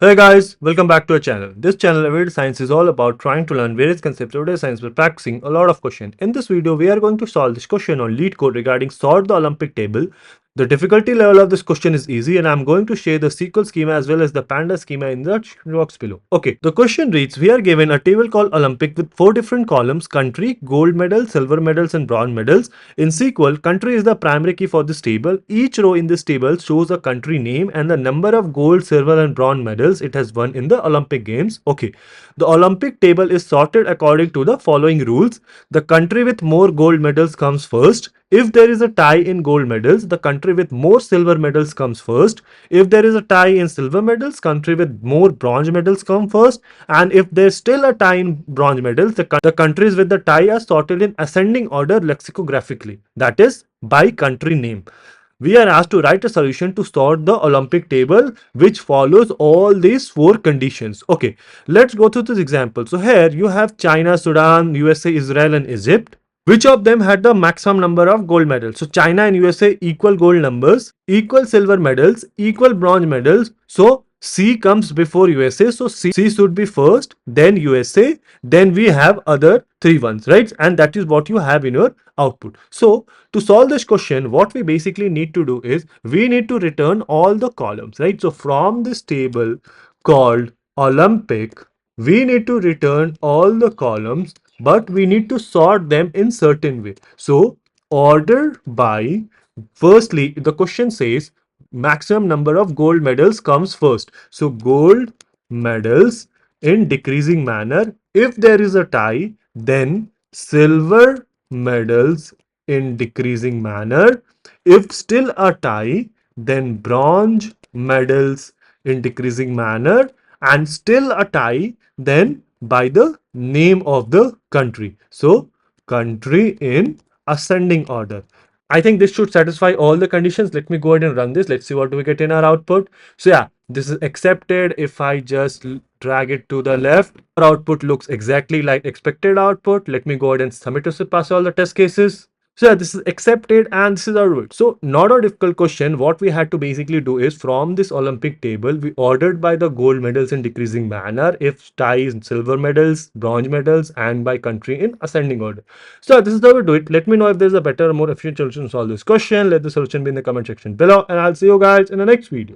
Hey guys, welcome back to our channel. This channel, Everyday Science, is all about trying to learn various concepts of everyday science by practicing a lot of questions. In this video, we are going to solve this question on Leetcode regarding sort the Olympic table. The difficulty level of this question is easy, and I'm going to share the SQL schema as well as the Pandas schema in the box below. Okay, the question reads: we are given a table called Olympic with 4 different columns: country, gold medals, silver medals, and bronze medals. In SQL, country is the primary key for this table. Each row in this table shows a country name and the number of gold, silver, and bronze medals it has won in the Olympic Games. Okay, the Olympic table is sorted according to the following rules. The country with more gold medals comes first. If there is a tie in gold medals, the country with more silver medals comes first. If there is a tie in silver medals, country with more bronze medals come first. And if there's still a tie in bronze medals, the countries with the tie are sorted in ascending order lexicographically. That is by country name. We are asked to write a solution to sort the Olympic table which follows all these 4 conditions. Okay, let's go through this example. So here you have China, Sudan, USA, Israel, and Egypt. Which of them had the maximum number of gold medals? So China and USA equal gold numbers, equal silver medals, equal bronze medals. So C comes before USA. So C should be first, then USA, then we have other 3 ones, right? And that is what you have in your output. So to solve this question, what we basically need to do is we need to return all the columns, right? So from this table called Olympic, we need to return all the columns, but we need to sort them in certain way. So order by, firstly, the question says maximum number of gold medals comes first. So gold medals in decreasing manner. If there is a tie, then silver medals in decreasing manner. If still a tie, then bronze medals in decreasing manner, and still a tie, then by the name of the country. So country in ascending order. I think this should satisfy all the conditions. Let me go ahead and run this. Let's see what do we get in our output. So yeah, this is accepted. If I just drag it to the left, our output looks exactly like expected output. Let me go ahead and submit to pass all the test cases. So yeah, this is accepted and this is our route. So not a difficult question. What we had to basically do is from this Olympic table, we ordered by the gold medals in decreasing manner, if ties, silver medals, bronze medals, and by country in ascending order. So this is how we do it. Let me know if there's a better, more efficient solution to solve this question. Let the solution be in the comment section below, and I'll see you guys in the next video.